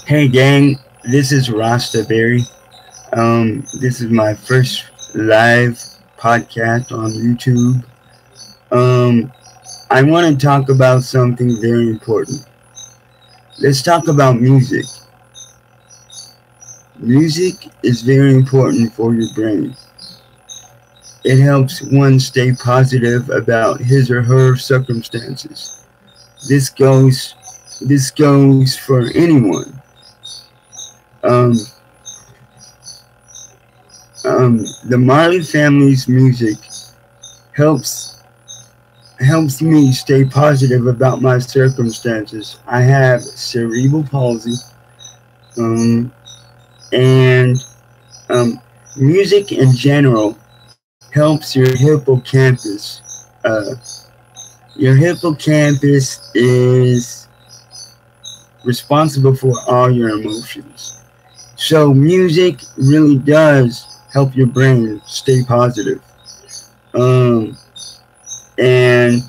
Hey gang, this is Rastaberry. This is my first live podcast on YouTube. Um, I want to talk about something very important. Let's talk about music. Music is very important for your brain. It helps one stay positive about his or her circumstances. This goes this goes for anyone. Um, the Marley family's music helps helps me stay positive about my circumstances. I have cerebral palsy, um, and um, music in general helps your hippocampus. Your hippocampus is responsible for all your emotions. So music really does help your brain stay positive. Um, and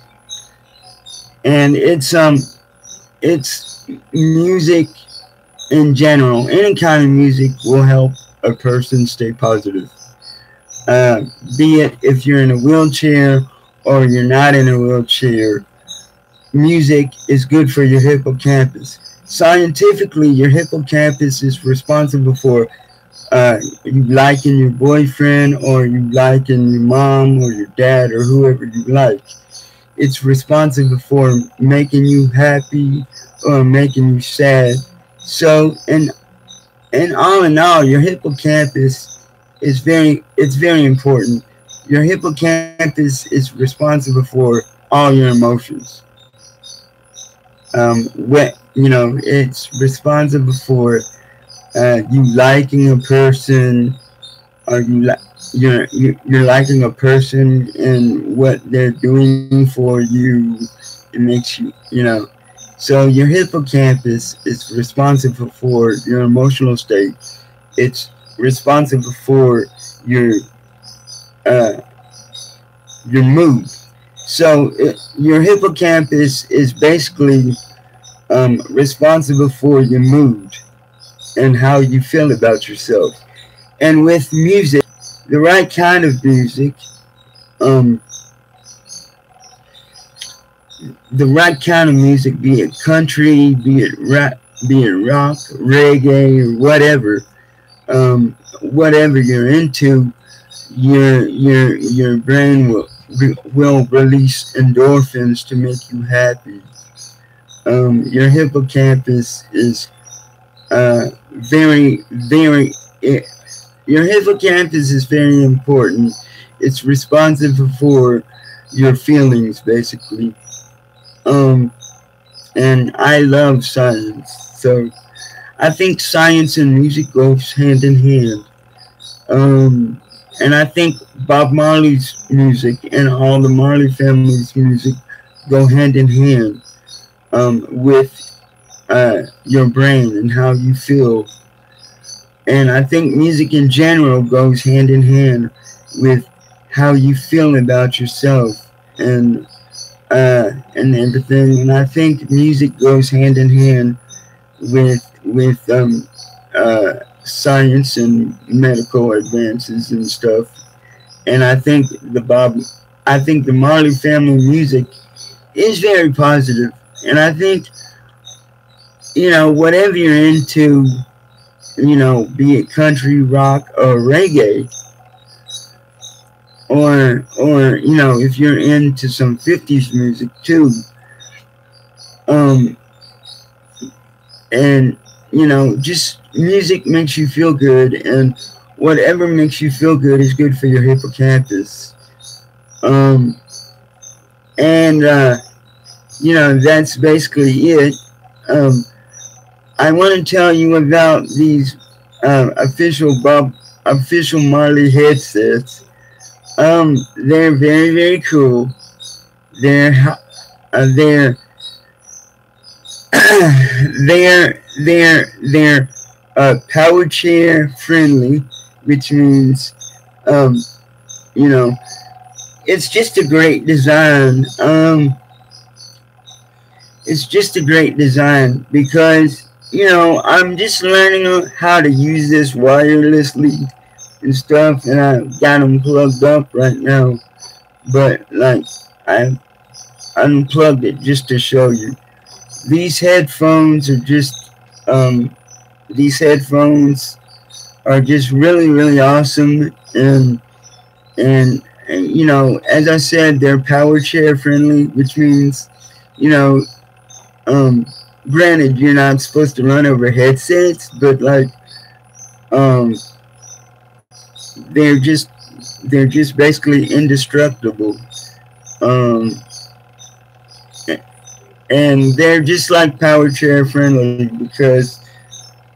it's music in general. Any kind of music will help a person stay positive. Uh, be it if you're in a wheelchair or you're not in a wheelchair, music is good for your hippocampus. Scientifically, your hippocampus is responsible for you liking your boyfriend or you liking your mom or your dad or whoever you like. It's responsible for making you happy or making you sad. So, and all in all, your hippocampus it's very important. Your hippocampus is responsible for all your emotions. It's responsible for you liking a person, or you're liking a person and what they're doing for you. It makes you. So your hippocampus is responsible for your emotional state. It's responsible for your uh, your mood. So your hippocampus is basically responsible for your mood and how you feel about yourself. And with music, the right kind of music, um, the right kind of music, be it country, be it rock, reggae, or whatever you're into, your brain will release endorphins to make you happy. Your hippocampus is very it, your hippocampus is very important. It's responsible for your feelings, basically. Um, and I love science, so I think science and music goes hand in hand. Um, and I think Bob Marley's music and all the Marley family's music go hand in hand with your brain and how you feel. And I think music in general goes hand in hand with how you feel about yourself and everything. And I think music goes hand in hand with science and medical advances and stuff. And I think the Marley family music is very positive. And I think whatever you're into, be it country, rock, or reggae, or if you're into some 50s music too, um, and just music makes you feel good, and whatever makes you feel good is good for your hippocampus. Um, and that's basically it. Um, I want to tell you about these official Marley headsets. They're very very cool. They're they're they're power chair friendly, which means um, you know it's just a great design. It's just a great design because I'm just learning how to use this wirelessly and stuff, and I got them plugged up right now. But like, I unplugged it just to show you. These headphones are just these headphones are just really really awesome, and as I said, they're power chair friendly, which means you know um granted you're not supposed to run over headsets, but like um they're just they're just basically indestructible. um and they're just like power chair friendly because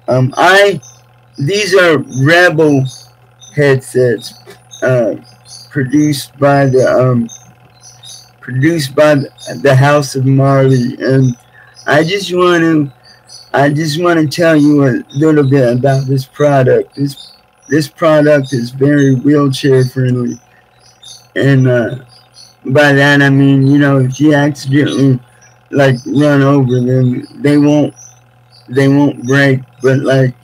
I these are Rebel headsets, uh, produced by the House of Marley, and I just want to tell you a little bit about this product. This product is very wheelchair friendly, and by that I mean if you accidentally like run over them, they won't break, but like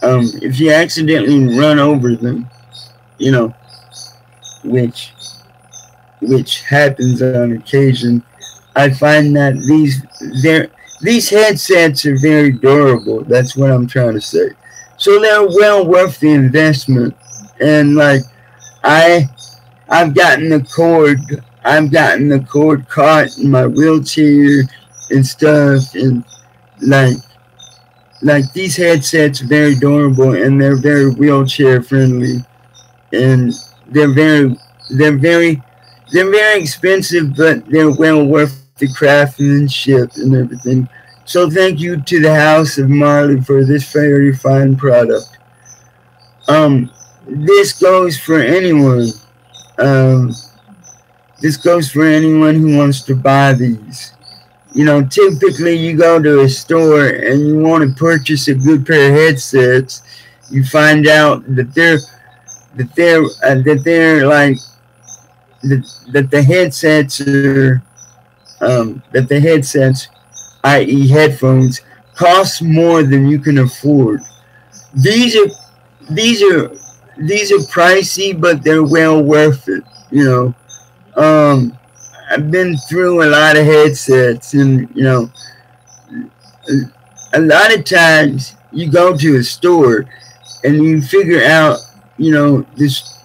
if you accidentally run over them, you know, which happens on occasion, I find that these headsets are very durable. That's what I'm trying to say. So they're well worth the investment. And like I I've gotten the cord caught in my wheelchair and stuff, and like these headsets are very durable and they're very wheelchair friendly, and they're very they're very they're very expensive, but they're well worth the craftsmanship and everything. So thank you to the House of Marley for this very fine product. This goes for anyone. Um, this goes for anyone who wants to buy these. Typically you go to a store and you want to purchase a good pair of headsets. You find out that they're like that the headsets are i.e. headphones, cost more than you can afford. These are these are these are pricey, but they're well worth it. I've been through a lot of headsets, and a lot of times you go to a store and you figure out, this,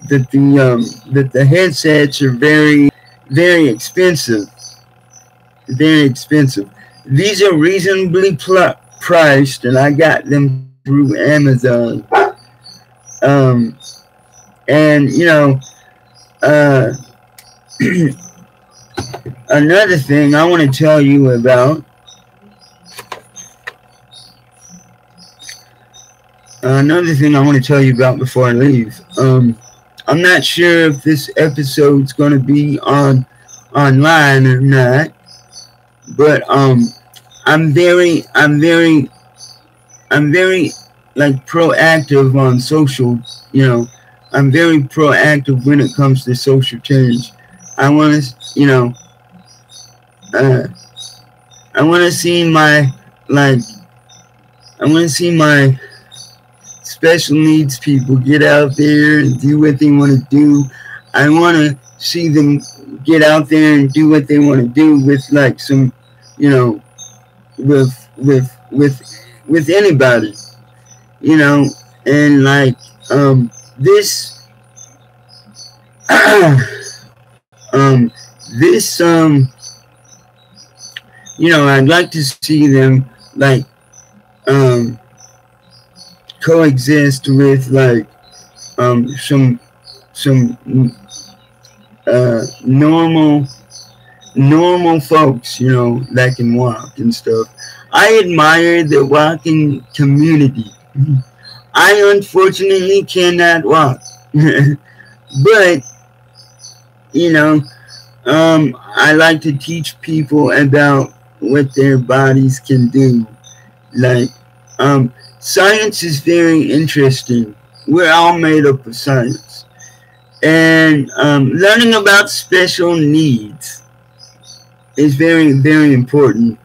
that the headsets are very, very expensive, very expensive. These are reasonably priced, and I got them through Amazon. And another thing I want to tell you about. Another thing I want to tell you about before I leave. I'm not sure if this episode's going to be online or not, but I'm very like proactive on social. I'm very proactive when it comes to social change. I want to, I want to see my special needs people get out there and do what they want to do. I want to see them get out there and do what they want to do with like some, with anybody, and like this this I'd like to see them like coexist with like some normal folks, that can walk and stuff. I admire the walking community. I unfortunately cannot walk. But I like to teach people about what their bodies can do. Like science is very interesting. We're all made up of science. And learning about special needs is very, very important.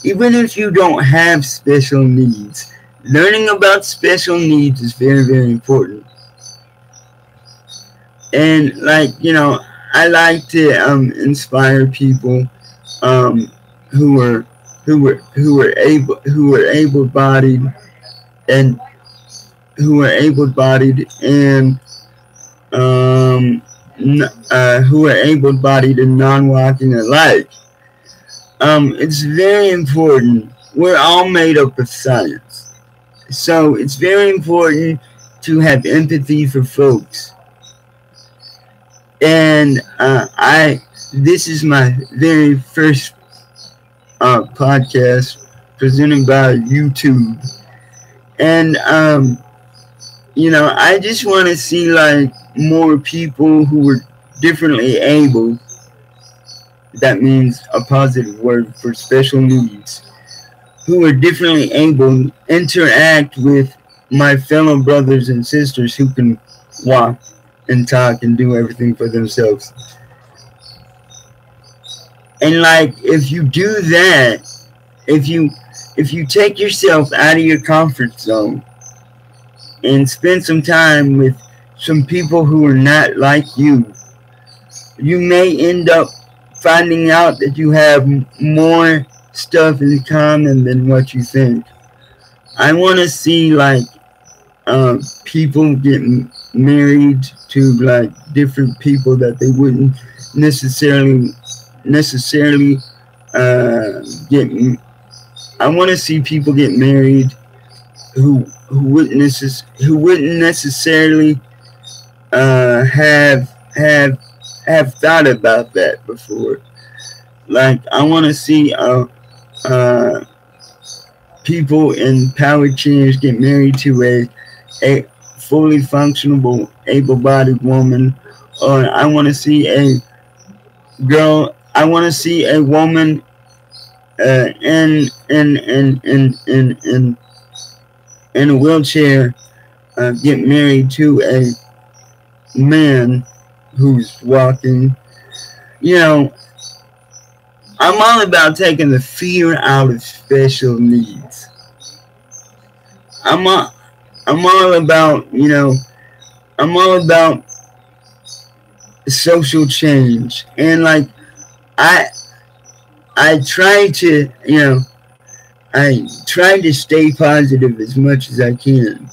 even if you don't have special needs, learning about special needs is very, very important. And like, I like to inspire people um, who are able bodied and and who are able bodied and non walking alike. It's very important. We're all made up of science. So it's very important to have empathy for folks. And this is my very first podcast presented by YouTube. And, I just want to see like more people who are differently able. That means a positive word for special needs, who are differently able to interact with my fellow brothers and sisters who can walk and talk and do everything for themselves. And like, if you do that, if you take yourself out of your comfort zone and spend some time with some people who are not like you, you may end up finding out that you have more stuff in common than what you think. I want to see like people getting married to like different people that they wouldn't necessarily get. I want to see people get married who wouldn't necessarily have thought about that before. Like, I want to see people in power chairs get married to a fully functional, able-bodied woman, or I want to see a girl. I want to see a woman in a wheelchair get married to a man who's walking. I'm all about taking the fear out of special needs. I'm all about, I'm all about social change. And like, I try to, I try to stay positive as much as I can,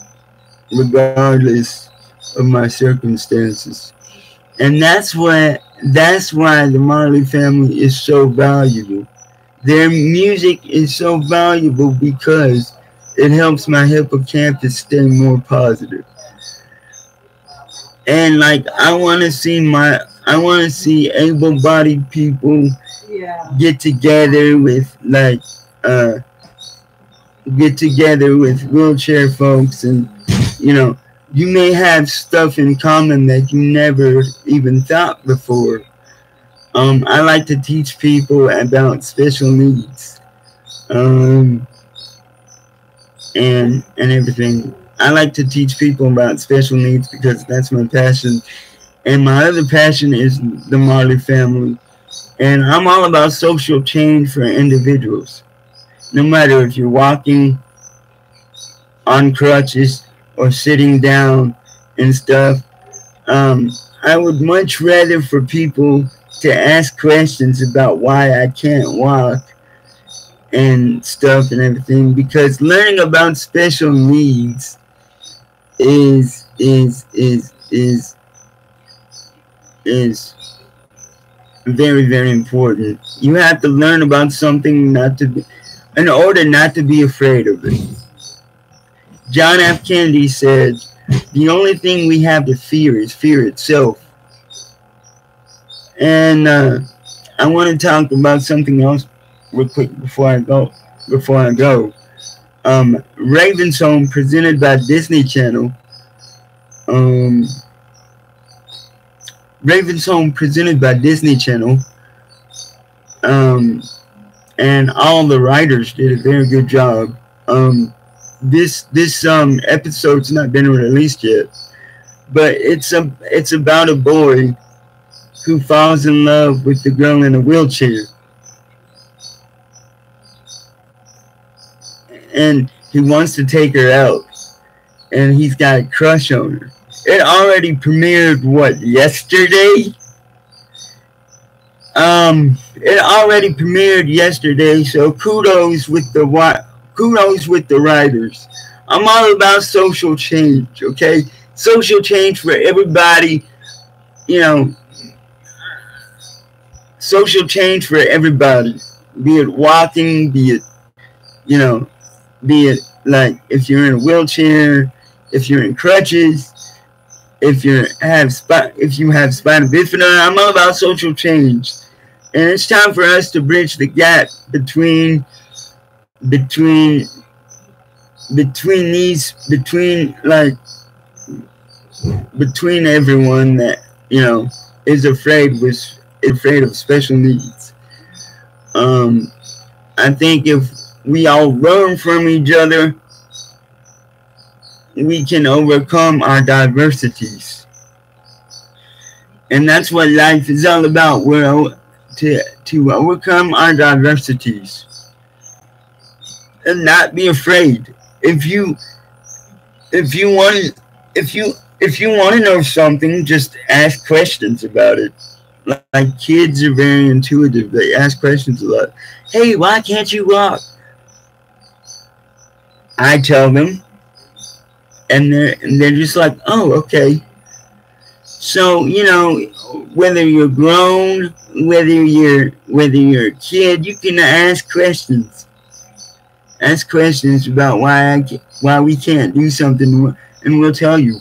regardless of my circumstances. And that's why the Marley family is so valuable. Their music is so valuable because it helps my hippocampus stay more positive. And like, I want to see able-bodied people get together with wheelchair folks, and you may have stuff in common that you never even thought before. I like to teach people about special needs, and everything. I like to teach people about special needs because that's my passion. And my other passion is the Marley family. And I'm all about social change for individuals. No matter if you're walking on crutches or sitting down and stuff. I would much rather for people to ask questions about why I can't walk and stuff and everything, because learning about special needs is very, very important. You have to learn about something in order not to be afraid of it. John F. Kennedy said, the only thing we have to fear is fear itself. And I want to talk about something else real quick before I go. Raven's Home, presented by Disney Channel. Raven's Home, presented by Disney Channel. And all the writers did a very good job. This episode's not been released yet, but it's about a boy who falls in love with the girl in a wheelchair. and he wants to take her out, and he's got a crush on her. It already premiered, what, yesterday? It already premiered yesterday, so kudos with the writers. I'm all about social change, okay? Social change for everybody, you know, social change for everybody. Be it walking, be it, you know, be it like if you're in a wheelchair, if you're in crutches, if you have spina bifida. I'm all about social change. And it's time for us to bridge the gap between everyone that, you know, is afraid of special needs. I think if we all learn from each other, we can overcome our diversities. And that's what life is all about. We're to overcome our diversities and not be afraid. If you want to know something, just ask questions about it. Like kids are very intuitive. They ask questions a lot. Hey, why can't you walk? I tell them, and they're just like, oh, okay. So, you know, whether you're grown, whether you're a kid, you can ask questions. Ask questions about why we can't do something, and we'll tell you.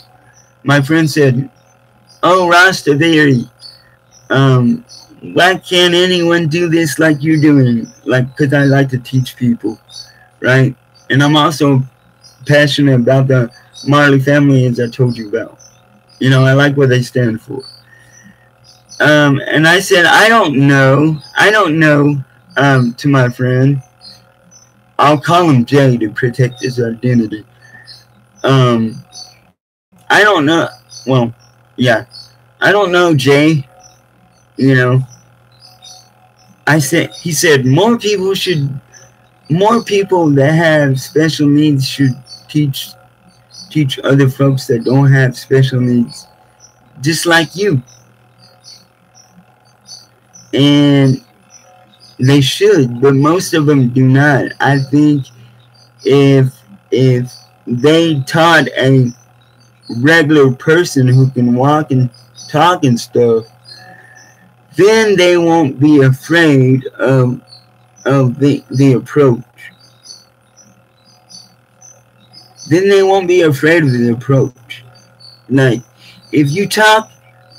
My friend said, "Oh, Rasta Theory, why can't anyone do this like you're doing?" Like, because I like to teach people, right? And I'm also passionate about the Marley family, as I told you about. You know, I like what they stand for. And I said, I don't know, to my friend. I'll call him Jay to protect his identity. I don't know. Well, yeah. I don't know, Jay. You know. He said, more people that have special needs should teach other folks that don't have special needs, just like you. And they should, but most of them do not. I think if they taught a regular person who can walk and talk and stuff, then they won't be afraid of the approach. Then they won't be afraid of the approach. Like, if you talk,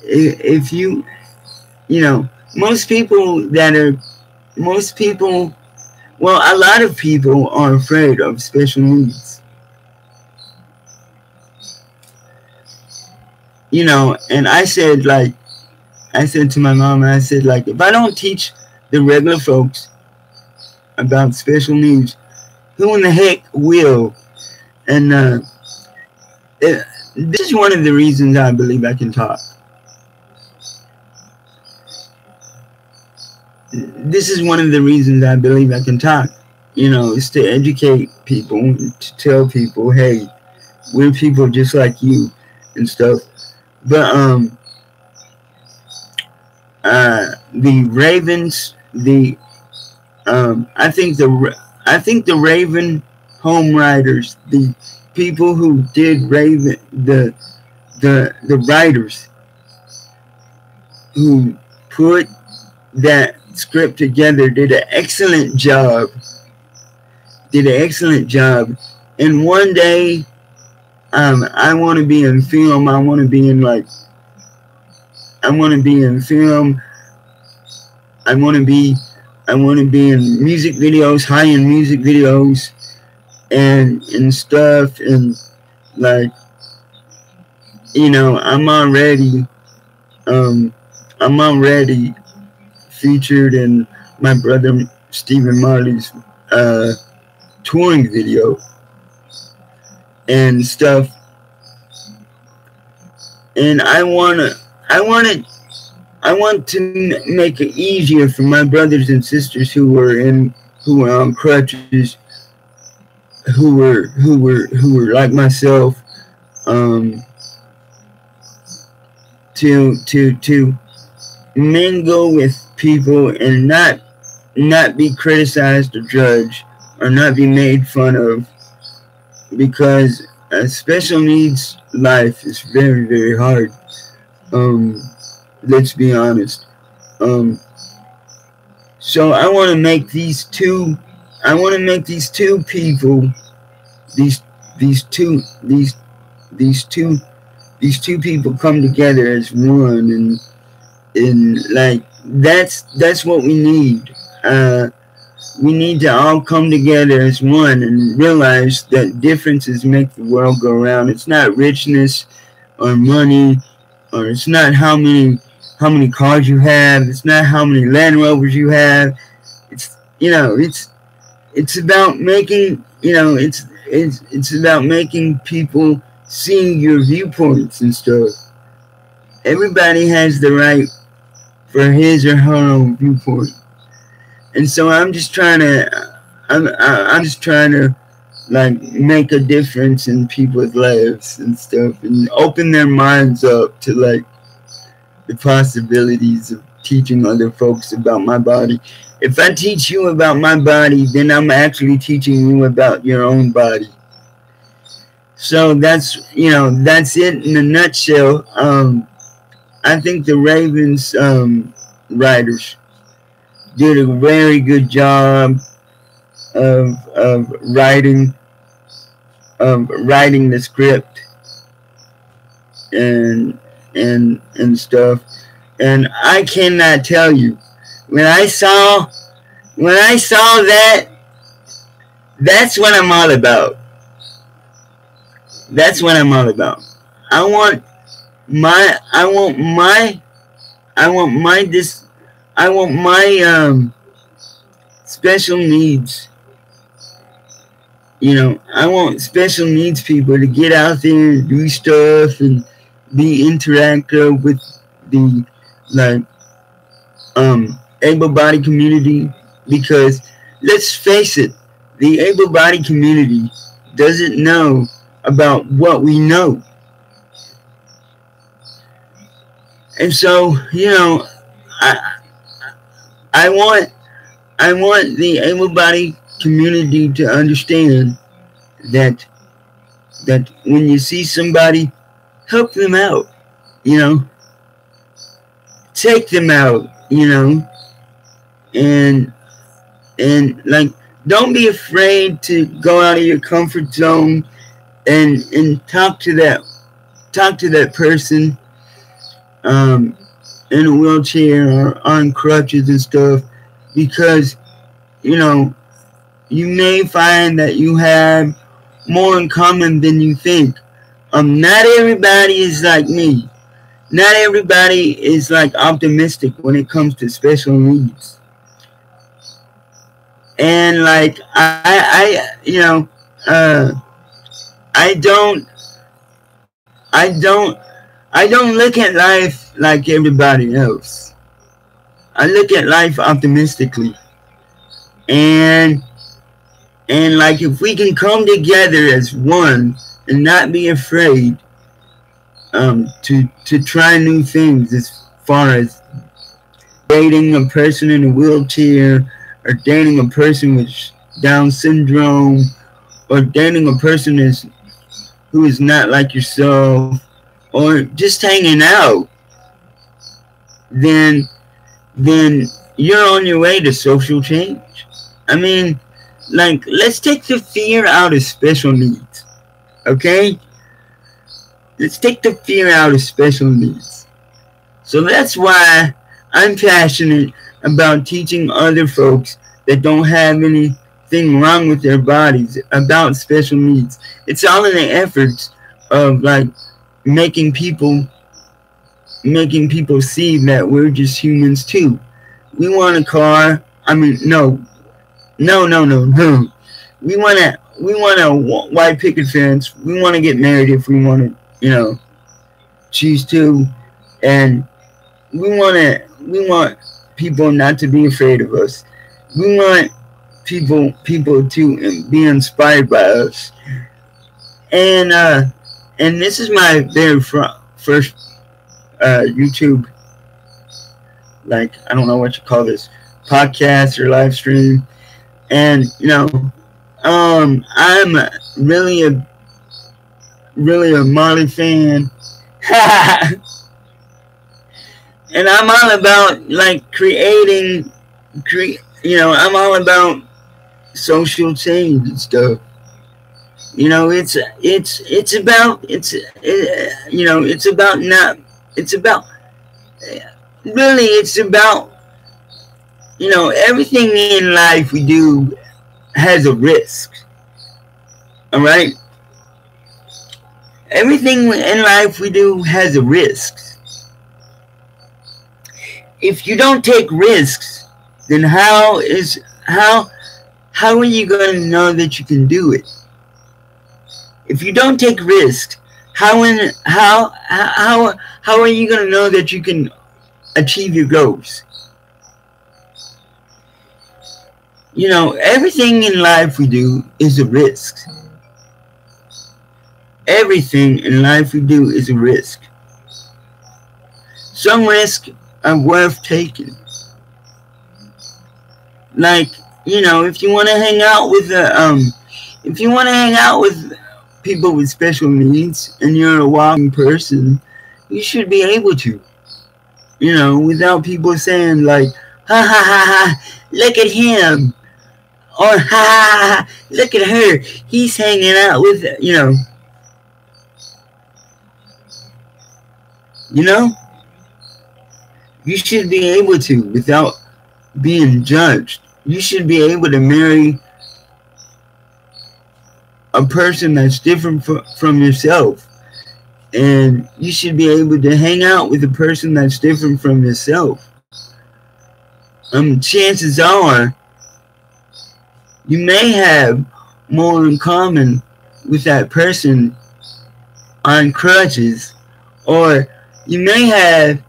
you know, most people, well, a lot of people are afraid of special needs. You know, and I said to my mom, I said, like, if I don't teach the regular folks about special needs, who in the heck will? And this is one of the reasons I believe I can talk. This is one of the reasons I believe I can talk. You know, is to educate people, to tell people, hey, we're people just like you and stuff. But the Ravens, I think the Raven home writers, the people who did Raven, the writers who put that script together did an excellent job. And one day, I want to be in film. I want to be in film. I want to be in music videos, high-end music videos, and stuff. And like, you know, I'm already featured in my brother Stephen Marley's touring video and stuff. And I want to make it easier for my brothers and sisters who are on crutches, who were like myself, um, to mingle with people and not be criticized or judged or not be made fun of, because a special needs life is very, very hard. Um, let's be honest. Um, so I want to make these two. I want to make these two people, these these two these these two these two people come together as one, and like that's what we need. We need to all come together as one and realize that differences make the world go round. It's not richness or money, or it's not how many cars you have. It's not how many Land Rovers you have. It's it's about making it's about making people see your viewpoints and stuff. Everybody has the right for his or her own viewpoint. And so I'm just trying to like make a difference in people's lives and stuff, and open their minds up to like the possibilities of teaching other folks about my body. If I teach you about my body, then I'm actually teaching you about your own body. So that's it in a nutshell. I think the Ravens writers did a very good job of writing the script and stuff. And I cannot tell you, when I saw that, that's what I'm all about. That's what I'm all about. I want my special needs. I want special needs people to get out there and do stuff and be interactive with the able-bodied community, because let's face it, the able-bodied community doesn't know about what we know. And so, I want the able-bodied community to understand that when you see somebody, help them out, take them out, and like, don't be afraid to go out of your comfort zone and talk to that person in a wheelchair or on crutches and stuff, because you may find that you have more in common than you think. Not everybody is like me. Not everybody is like optimistic when it comes to special needs. And like I don't look at life like everybody else. I look at life optimistically. And like, if we can come together as one and not be afraid to try new things, as far as dating a person in a wheelchair, or dating a person with Down syndrome, or dating a person who is not like yourself, or just hanging out, then you're on your way to social change. I mean, like, let's take the fear out of special needs, okay? Let's take the fear out of special needs. So that's why I'm passionate about teaching other folks that don't have anything wrong with their bodies about special needs. It's all in the efforts of like making people see that we're just humans too. We want a car. I mean, no. We want a white picket fence. We want to get married if we want to, choose to, and we want people not to be afraid of us. We want people to be inspired by us. And this is my very first YouTube, like, I don't know what you call this, podcast or live stream. And I'm really a Marley fan. And I'm all about like I'm all about social change and stuff. It's about everything in life we do has a risk. All right? Everything in life we do has a risk. If you don't take risks, then how are you going to know that you can do it? If you don't take risks, how are you going to know that you can achieve your goals? Everything in life we do is a risk. Everything in life we do is a risk. Some risks are worth taking. Like, if you want to hang out with people with special needs and you're a walking person, you should be able to. Without people saying like, ha ha ha ha, look at him. Or ha ha ha, look at her. He's hanging out with, You should be able to without being judged. You should be able to marry a person that's different from yourself. And you should be able to hang out with a person that's different from yourself. Chances are, you may have more in common with that person on crutches, or you may have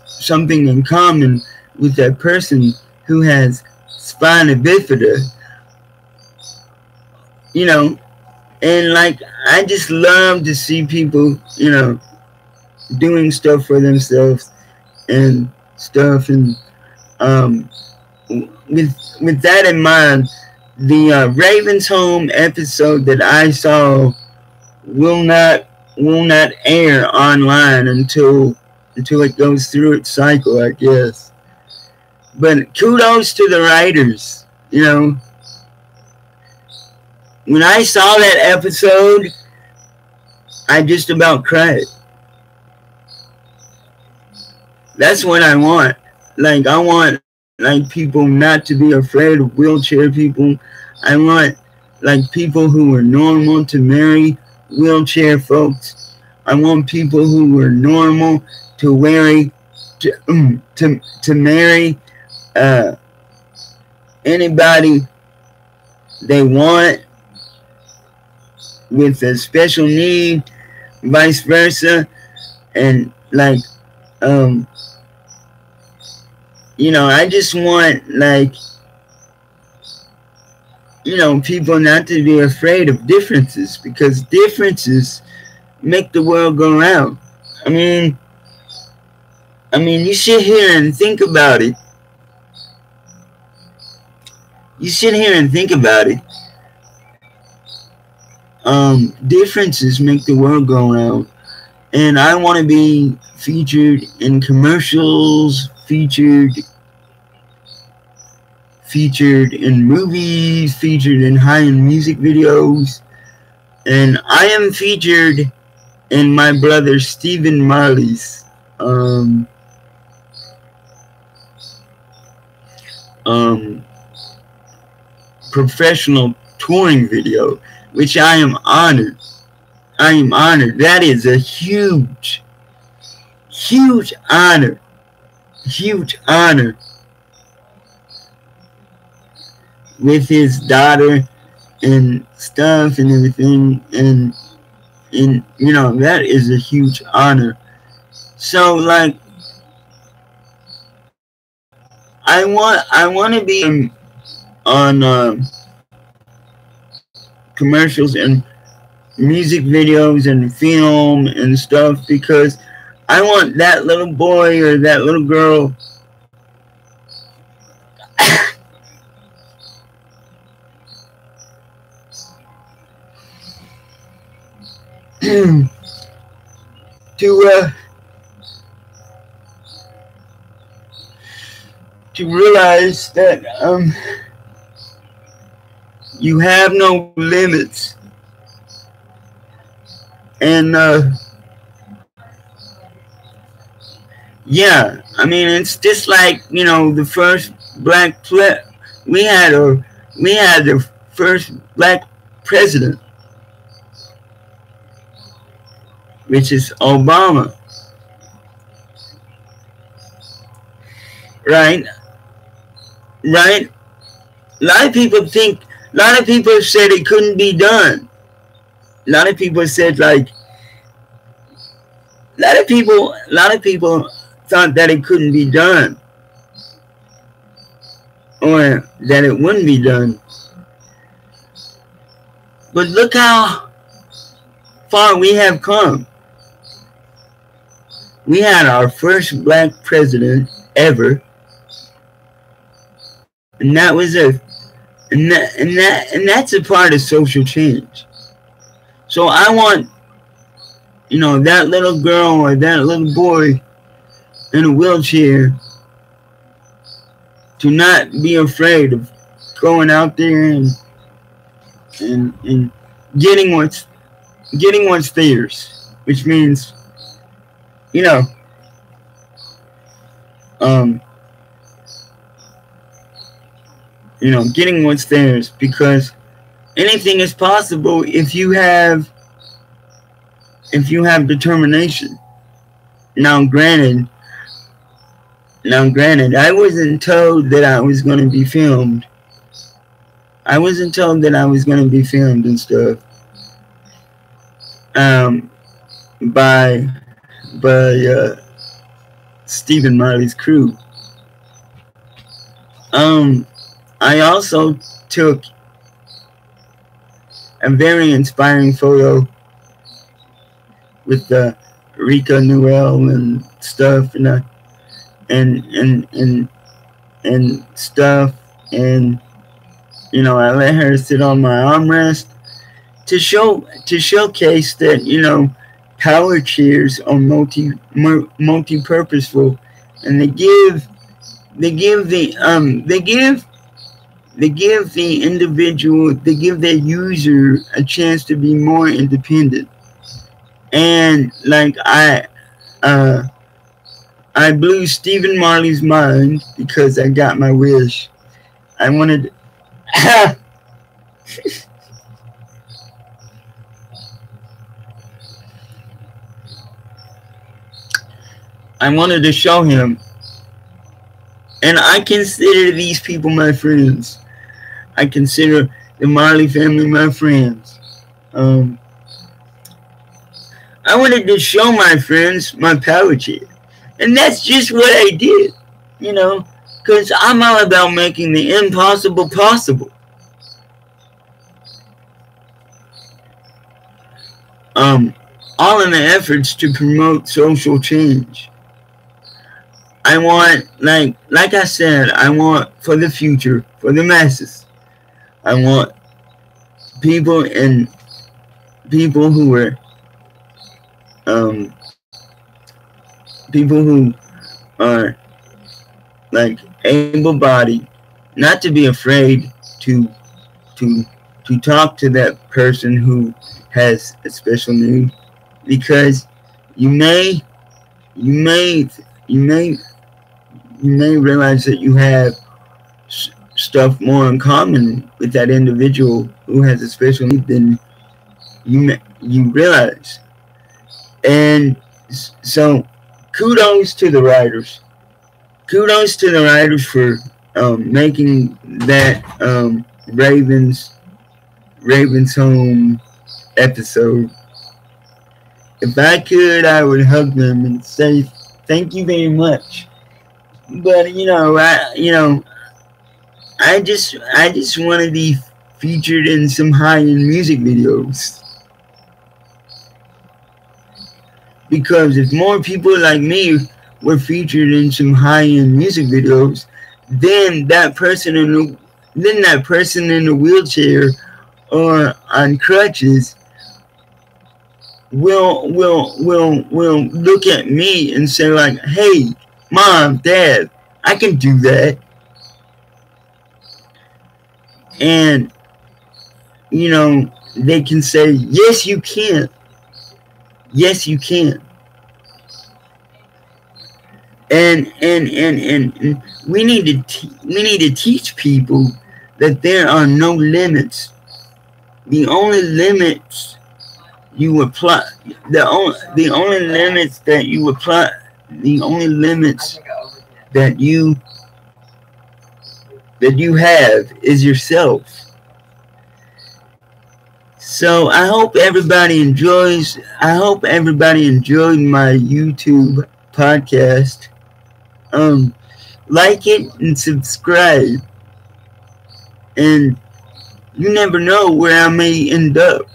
something in common with that person who has spina bifida. And like, I just love to see people, doing stuff for themselves and stuff. And with that in mind, the Raven's Home episode that I saw will not air online until it goes through its cycle, I guess. But kudos to the writers. When I saw that episode, I just about cried. That's what I want. Like, I want like people not to be afraid of wheelchair people. I want like people who are normal to marry wheelchair folks. I want people who are normal to marry anybody they want with a special need, vice versa. And like, I just want like, people not to be afraid of differences, because differences make the world go round. I mean, you sit here and think about it. Differences make the world go round. And I want to be featured in commercials, featured in movies, featured in high-end music videos. And I am featured in my brother Stephen Marley's professional touring video, which I am honored. That is a huge honor. With his daughter and stuff and everything, and that is a huge honor. So like, I want to be on commercials and music videos and film and stuff, because I want that little boy or that little girl to realize that you have no limits, and yeah, I mean, it's just like, you know, the first we had the first black president, which is Obama, right? Right? A lot of people said it couldn't be done. A lot of people said, like, a lot of people thought that it couldn't be done, or that it wouldn't be done. But look how far we have come. We had our first black president ever, and that was and that's a part of social change. So I want, you know, that little girl or that little boy in a wheelchair to not be afraid of going out there and getting what's theirs, which means, you know, getting what's theirs, because anything is possible if you have determination. Now granted, I wasn't told that I was going to be filmed. I wasn't told that I was going to be filmed and stuff by Stephen Marley's crew. I also took a very inspiring photo with Rika Newell and stuff, and stuff, and you know, I let her sit on my armrest to showcase that, you know, power chairs are multi-purposeful, and they give the individual, they give their user a chance to be more independent. And like I blew Stephen Marley's mind because I got my wish. I wanted I wanted to show him. And I consider these people my friends. I consider the Marley family my friends. I wanted to show my friends my power chair. And that's just what I did, you know, because I'm all about making the impossible possible. All in the efforts to promote social change. I want, like I said, I want for the future, for the masses. I want people who are people who are like able-bodied, not to be afraid to talk to that person who has a special need, because you may realize that you have stuff more in common with that individual who has a special need than you realize. And so kudos to the writers. Kudos to the writers for making that Raven's Home episode. If I could, I would hug them and say thank you very much. But I just want to be featured in some high-end music videos. Because if more people like me were featured in some high-end music videos, then that person in the wheelchair or on crutches will look at me and say like, "Hey, mom, dad, I can do that." And they can say, "Yes, you can. Yes, you can." And we need to teach people that there are no limits. The only limits you apply, the only limits that you apply, the only limits that you have is yourself. So I hope everybody enjoyed my YouTube podcast. Like it and subscribe. And you never know where I may end up.